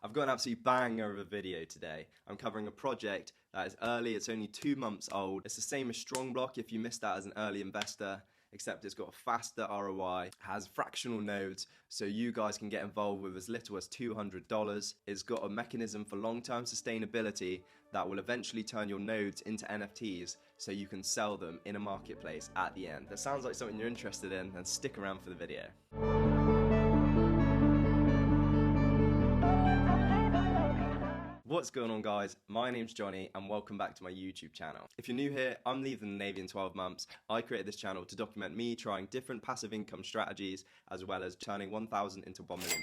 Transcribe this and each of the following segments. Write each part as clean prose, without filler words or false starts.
I've got an absolute banger of a video today. I'm covering a project that is early, it's only 2 months old. It's the same as strongblock if you missed out as an early investor, except it's got a faster ROI, has fractional nodes, so you guys can get involved with as little as $200. It's got a mechanism for long-term sustainability that will eventually turn your nodes into NFTs so you can sell them in a marketplace at the end. That sounds like something you're interested in, then stick around for the video. What's going on, guys? My name's Johnny and welcome back to my YouTube channel. If you're new here, I'm leaving the Navy in 12 months. I created this channel to document me trying different passive income strategies as well as turning 1,000 into £1 million.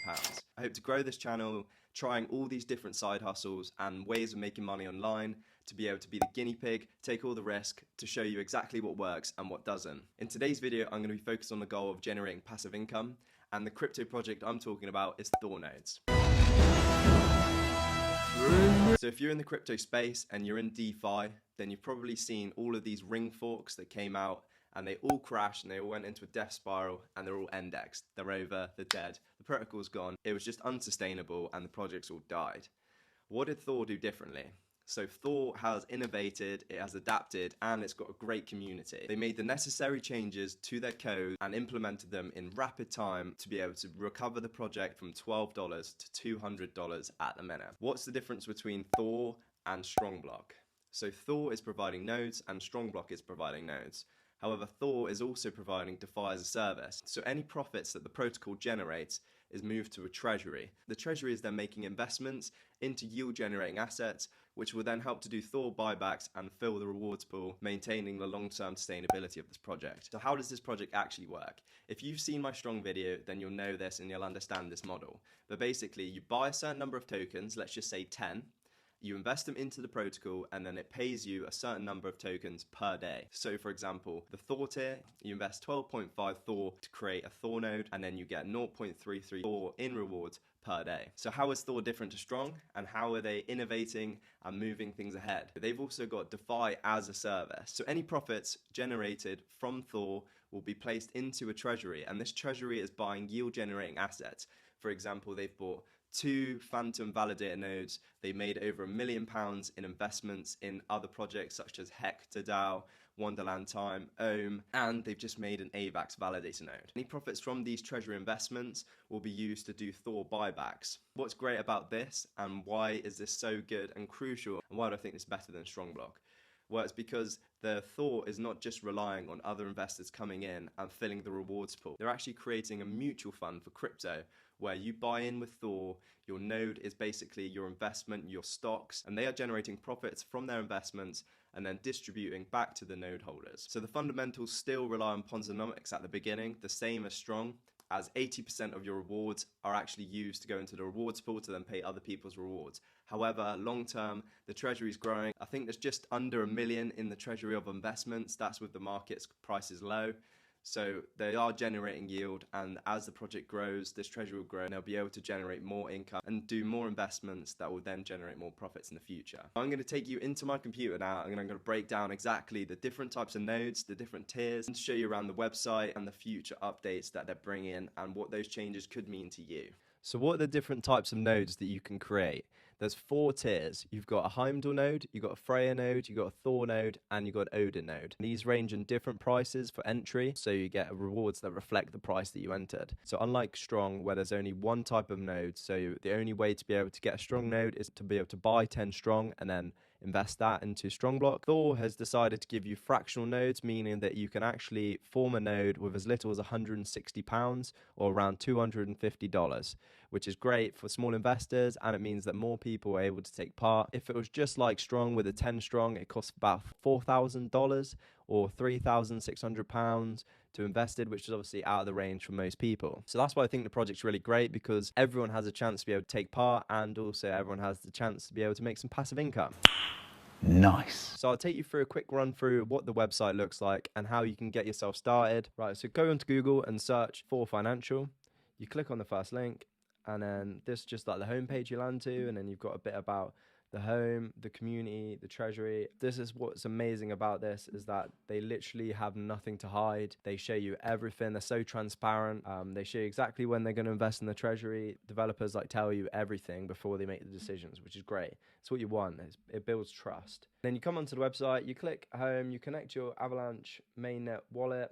I hope to grow this channel, trying all these different side hustles and ways of making money online to be able to be the guinea pig, take all the risk, to show you exactly what works and what doesn't. In today's video, I'm going to be focused on the goal of generating passive income, and the crypto project I'm talking about is Thor nodes. So if you're in the crypto space and you're in DeFi, then you've probably seen all of these ring forks that came out and they all crashed and they all went into a death spiral and they're all indexed. They're over, they're dead. The protocol's gone. It was just unsustainable and the projects all died. What did Thor do differently? So Thor has innovated, it has adapted, and it's got a great community. They made the necessary changes to their code and implemented them in rapid time to be able to recover the project from $12 to $200 at the minute. What's the difference between Thor and strongblock? So Thor is providing nodes and strongblock is providing nodes. However, Thor is also providing DeFi as a service. So any profits that the protocol generates is moved to a treasury. The treasury is then making investments into yield generating assets, which will then help to do Thor buybacks and fill the rewards pool, maintaining the long-term sustainability of this project. So how does this project actually work? If you've seen my strong video, then you'll know this and you'll understand this model. But basically, you buy a certain number of tokens, let's just say 10, you invest them into the protocol and then it pays you a certain number of tokens per day. So for example, the Thor tier, you invest 12.5 Thor to create a Thor node and then you get 0.33 Thor in rewards per day. So how is Thor different to Strong and how are they innovating and moving things ahead? They've also got DeFi as a service. So any profits generated from Thor will be placed into a treasury, and this treasury is buying yield generating assets. For example, they've bought 2 Phantom validator nodes. They made over £1 million in investments in other projects such as Hector DAO, Wonderland Time, Ohm, and they've just made an AVAX validator node. Any profits from these treasury investments will be used to do Thor buybacks. What's great about this and why is this so good and crucial, and why do I think it's better than strongblock? Well, it's because the Thor is not just relying on other investors coming in and filling the rewards pool. They're actually creating a mutual fund for crypto where you buy in with Thor, your node is basically your investment, your stocks, and they are generating profits from their investments and then distributing back to the node holders. So the fundamentals still rely on Ponzonomics at the beginning, the same as Strong, as 80% of your rewards are actually used to go into the rewards pool to then pay other people's rewards. However, long term, the treasury is growing. I think there's just under 1 million in the treasury of investments. That's with the market's prices low. So they are generating yield, and as the project grows, this treasury will grow and they'll be able to generate more income and do more investments that will then generate more profits in the future. I'm going to take you into my computer now and I'm going to break down exactly the different types of nodes, the different tiers, and show you around the website and the future updates that they're bringing and what those changes could mean to you. So what are the different types of nodes that you can create? There's 4 tiers. You've got a Heimdall node, you've got a Freya node, you've got a Thor node, and you've got an Odin node. These range in different prices for entry, so you get rewards that reflect the price that you entered. So unlike Strong, where there's only one type of node, so the only way to be able to get a Strong node is to be able to buy 10 Strong and then invest that into strongblock. Thor has decided to give you fractional nodes, meaning that you can actually form a node with as little as £160 or around $250, which is great for small investors, and it means that more people are able to take part. If it was just like Strong with a 10 Strong, it costs about $4,000 or £3,600 to invest in, which is obviously out of the range for most people. So that's why I think the project's really great, because everyone has a chance to be able to take part, and also everyone has the chance to be able to make some passive income. Nice. So I'll take you through a quick run through what the website looks like and how you can get yourself started. Right, so go onto Google and search Thor Financial. You click on the first link, and then this is just like the homepage you land to, and then you've got a bit about the home, the community, the treasury. This is what's amazing about this, is that they literally have nothing to hide. They show you everything. They're so transparent. They show you exactly when they're going to invest in the treasury. Developers like tell you everything before they make the decisions, which is great. It's what you want. It builds trust. Then you come onto the website, you click home, you connect your Avalanche mainnet wallet,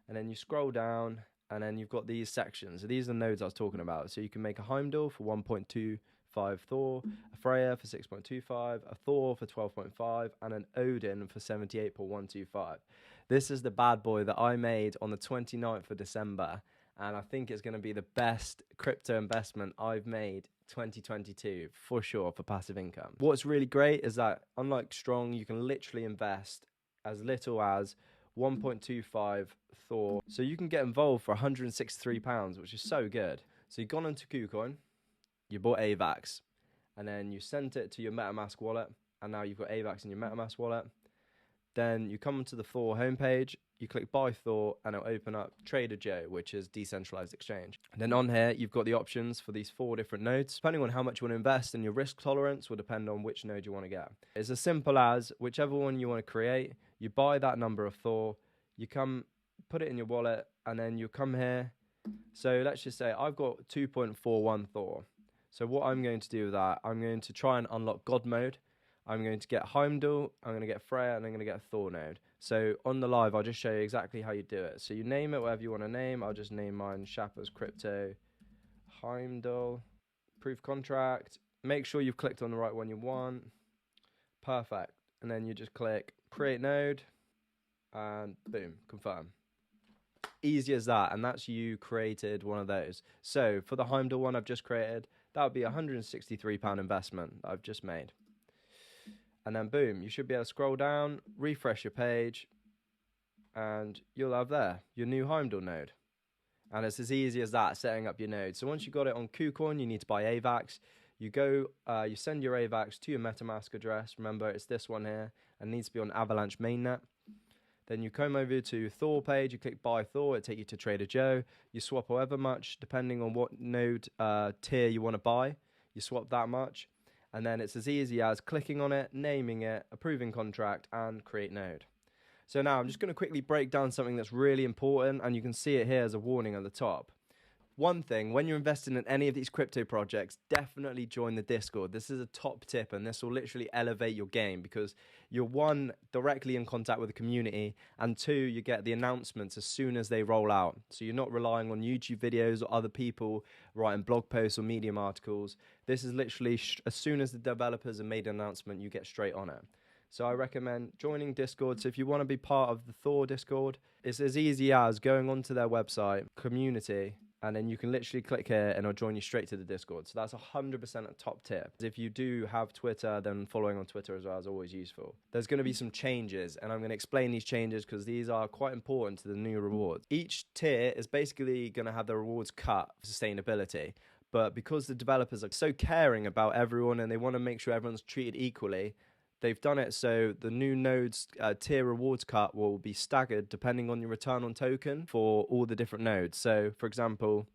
and then you scroll down, and then you've got these sections. So these are the nodes I was talking about. So you can make a Heimdall for 1.25 Thor, a Freya for 6.25, a Thor for 12.5, and an Odin for 78.125. This is the bad boy that I made on the 29th of December, and I think it's going to be the best crypto investment I've made 2022 for sure for passive income. What's really great is that unlike Strong, you can literally invest as little as 1.25 Thor. So you can get involved for £163, which is so good. So you've gone into KuCoin, you bought AVAX, and then you sent it to your MetaMask wallet, and now you've got AVAX in your MetaMask wallet. Then you come to the Thor homepage, you click buy Thor, and it'll open up Trader Joe, which is decentralized exchange. And then on here, you've got the options for these 4 different nodes. Depending on how much you want to invest, and your risk tolerance will depend on which node you want to get. It's as simple as whichever one you want to create, you buy that number of Thor, you come put it in your wallet, and then you come here. So let's just say I've got 2.41 Thor. So what I'm going to do with that, I'm going to try and unlock God mode. I'm going to get Heimdall, I'm going to get Freya, and I'm going to get a Thor node. So on the live, I'll just show you exactly how you do it. So you name it whatever you want to name. I'll just name mine Shapper's Crypto Heimdall Proof Contract. Make sure you've clicked on the right one you want. Perfect. And then you just click Create Node, and boom, confirm. Easy as that, and that's you created one of those. So for the Heimdall one I've just created, that would be £163 investment that I've just made. And then boom, you should be able to scroll down, refresh your page, and you'll have there your new Heimdall node. And it's as easy as that, setting up your node. So once you've got it on KuCoin, you need to buy AVAX. You go, you send your AVAX to your MetaMask address. Remember, it's this one here, and needs to be on Avalanche mainnet. Then you come over to Thor page, you click buy Thor, it takes you to Trader Joe. You swap however much, depending on what node tier you want to buy. You swap that much. And then it's as easy as clicking on it, naming it, approving contract, and create node. So now I'm just going to quickly break down something that's really important, and you can see it here as a warning at the top. One thing, when you're investing in any of these crypto projects, definitely join the Discord. This is a top tip, and this will literally elevate your game, because you're, 1, directly in contact with the community, and 2, you get the announcements as soon as they roll out. So you're not relying on YouTube videos or other people writing blog posts or Medium articles. This is literally, as soon as the developers have made an announcement, you get straight on it. So I recommend joining Discord. So if you want to be part of the Thor Discord, it's as easy as going onto their website, community, and then you can literally click here and it'll join you straight to the Discord. So that's 100% a top tip. If you do have Twitter, then following on Twitter as well is always useful. There's going to be some changes, and I'm going to explain these changes because these are quite important to the new rewards. Each tier is basically going to have the rewards cut for sustainability. But because the developers are so caring about everyone and they want to make sure everyone's treated equally, they've done it so the new nodes tier rewards cut will be staggered depending on your return on token for all the different nodes. So, for example,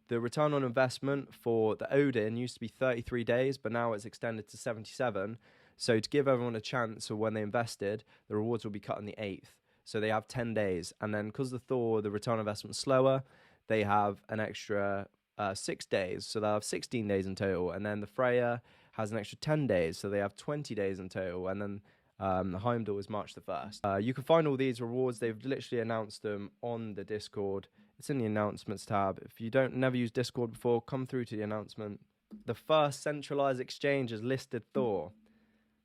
the return on investment for the Odin used to be 33 days, but now it's extended to 77. So to give everyone a chance of when they invested, the rewards will be cut on the 8th. So they have 10 days. And then because the Thor, the return on investment is slower, they have an extra 6 days. So they'll have 16 days in total. And then the Freya has an extra 10 days, so they have 20 days in total, and then the Heimdall is March the 1st. You can find all these rewards. They've literally announced them on the Discord. It's in the announcements tab. If you never used Discord before, come through to the announcement. The first centralized exchange has listed Thor.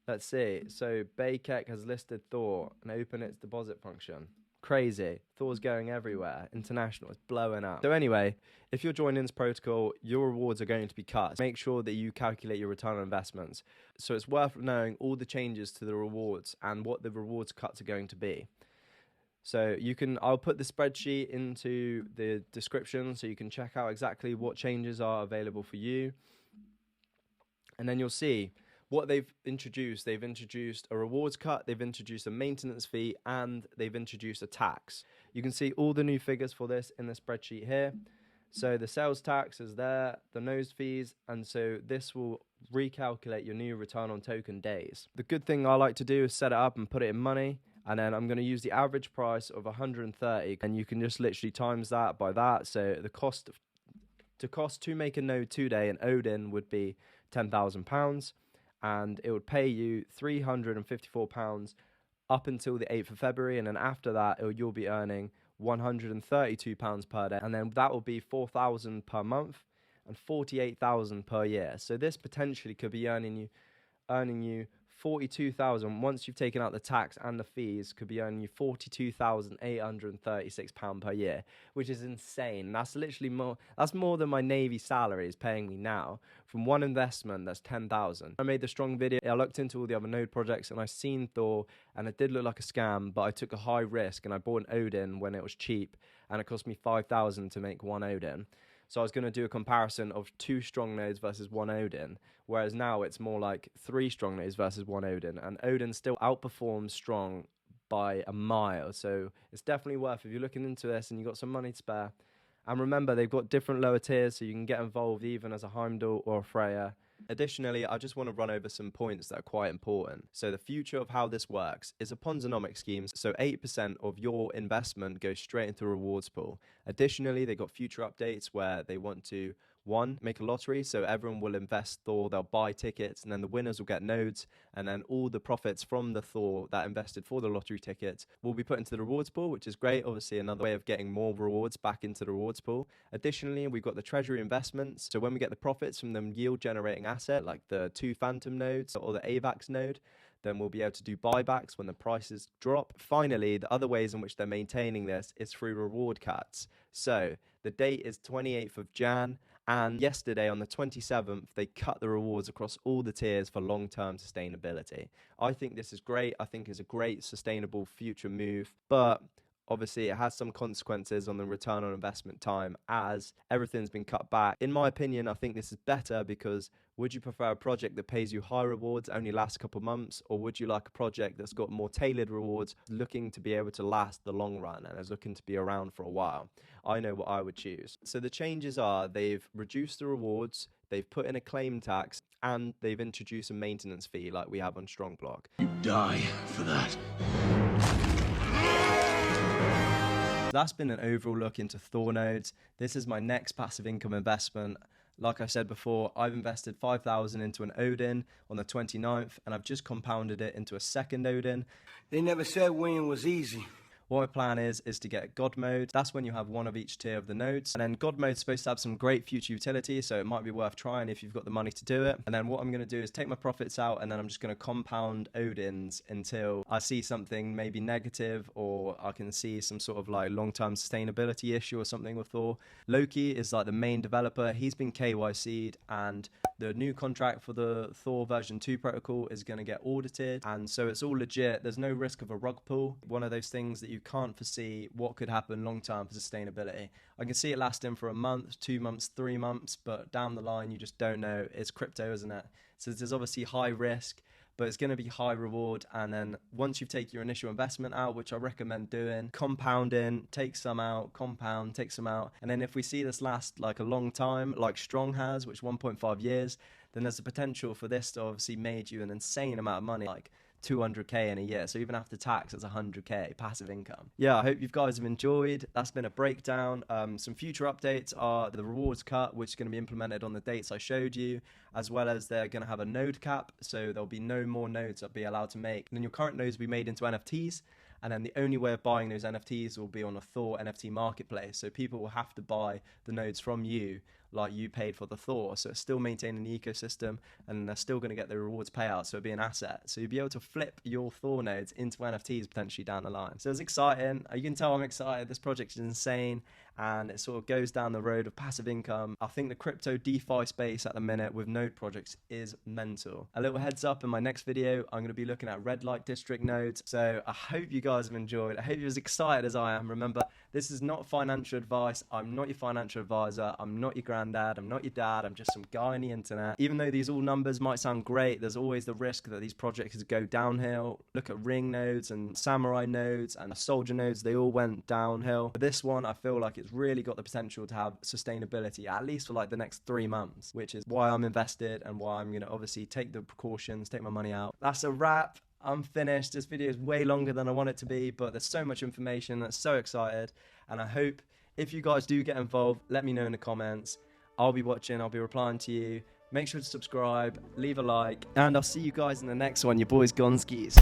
Let's see. So Baykek has listed Thor and open its deposit function. Crazy. Thor's going everywhere. International. It's blowing up. So anyway, if you're joining this protocol, your rewards are going to be cut. Make sure that you calculate your return on investments. So it's worth knowing all the changes to the rewards and what the rewards cuts are going to be. So I'll put the spreadsheet into the description so you can check out exactly what changes are available for you. And then you'll see what they've introduced. They've introduced a rewards cut, they've introduced a maintenance fee, and they've introduced a tax. You can see all the new figures for this in the spreadsheet here. So the sales tax is there, the nose fees, and so this will recalculate your new return on token days. The good thing I like to do is set it up and put it in money, and then I'm going to use the average price of 130, and you can just literally times that by that. So the cost to make a node today in Odin would be £10,000, and it would pay you £354 up until the 8th of February, and then after that you'll be earning £132 per day, and then that will be £4,000 per month and £48,000 per year. So this potentially could be earning you £42,000 once you've taken out the tax and the fees. Could be earning you £42,836 per year, which is insane. That's literally more than my Navy salary is paying me now from one investment. That's $10,000. I made the strong video. I looked into all the other node projects and I seen Thor, and it did look like a scam, but I took a high risk and I bought an Odin when it was cheap, and it cost me $5,000 to make one Odin. So I was going to do a comparison of 2 strong nodes versus 1 Odin, whereas now it's more like 3 strong nodes versus 1 Odin, and Odin still outperforms strong by a mile. So it's definitely worth, if you're looking into this and you've got some money to spare. And remember, they've got different lower tiers, so you can get involved even as a Heimdall or a Freya. Additionally, I just want to run over some points that are quite important. So the future of how this works is a Ponzonomic scheme. So 8% of your investment goes straight into a rewards pool. Additionally, they got future updates where they want to, 1, make a lottery, so everyone will invest Thor, they'll buy tickets, and then the winners will get nodes, and then all the profits from the Thor that invested for the lottery tickets will be put into the rewards pool, which is great. Obviously, another way of getting more rewards back into the rewards pool. Additionally, we've got the treasury investments, so when we get the profits from them yield generating asset, like the 2 phantom nodes or the AVAX node, then we'll be able to do buybacks when the prices drop. Finally, the other ways in which they're maintaining this is through reward cuts. So the date is 28th of Jan, and yesterday on the 27th, they cut the rewards across all the tiers for long-term sustainability. I think this is great. I think it's a great sustainable future move, but obviously it has some consequences on the return on investment time as everything's been cut back. In my opinion, I think this is better, because would you prefer a project that pays you high rewards, only lasts a couple months, or would you like a project that's got more tailored rewards, looking to be able to last the long run and is looking to be around for a while? I know what I would choose. So the changes are, they've reduced the rewards, they've put in a claim tax, and they've introduced a maintenance fee like we have on strongblock. You die for that. That's been an overall look into Thor nodes. This is my next passive income investment. Like I said before, I've invested 5,000 into an Odin on the 29th, and I've just compounded it into a second Odin. They never said winning was easy. What my plan is to get God mode. That's when you have one of each tier of the nodes. And then God mode is supposed to have some great future utility, so it might be worth trying if you've got the money to do it. And then what I'm going to do is take my profits out, and then I'm just going to compound Odins until I see something maybe negative, or I can see some sort of like long-term sustainability issue or something with Thor. Loki is like the main developer. He's been KYC'd, and the new contract for the Thor version 2 protocol is going to get audited, and so it's all legit. There's no risk of a rug pull. One of those things that you can't foresee what could happen long term for sustainability. I can see it lasting for a month, 2 months, 3 months, but down the line you just don't know. It's crypto, isn't it? So there's obviously high risk, but it's going to be high reward. And then once you take your initial investment out, which I recommend doing, compounding, take some out, compound, take some out. And then if we see this last like a long time, like Strong has, which 1.5 years, then there's the potential for this to obviously made you an insane amount of money, like 200k in a year. So even after tax, it's 100k passive income. Yeah, I hope you guys have enjoyed. That's been a breakdown. Some future updates are the rewards cut, which is going to be implemented on the dates I showed you, as well as they're going to have a node cap, so there'll be no more nodes that will be allowed to make. And then your current nodes will be made into NFTs, and then the only way of buying those NFTs will be on a Thor NFT marketplace. So people will have to buy the nodes from you like you paid for the Thor. So it's still maintaining the ecosystem, and they're still going to get the rewards payout, so it'll be an asset. So you'll be able to flip your Thor nodes into NFTs potentially down the line. So it's exciting. You can tell I'm excited. This project is insane, and it sort of goes down the road of passive income. I think the crypto DeFi space at the minute with node projects is mental. A little heads up, in my next video, I'm going to be looking at red light district nodes. So I hope you guys have enjoyed. I hope you're as excited as I am. Remember, This is not financial advice. I'm not your financial advisor. I'm not your granddad. I'm not your dad. I'm just some guy on the internet. Even though these all numbers might sound great, there's always the risk that these projects go downhill. Look at ring nodes and samurai nodes and soldier nodes. They all went downhill. But this one, I feel like it's really got the potential to have sustainability, at least for like the next 3 months, which is why I'm invested and why I'm going to obviously take the precautions, take my money out. That's a wrap. I'm finished. This video is way longer than I want it to be, but there's so much information. I'm so excited. And I hope if you guys do get involved, let me know in the comments. I'll be watching. I'll be replying to you. Make sure to subscribe, leave a like, and I'll see you guys in the next one. Your boy's Gonskis.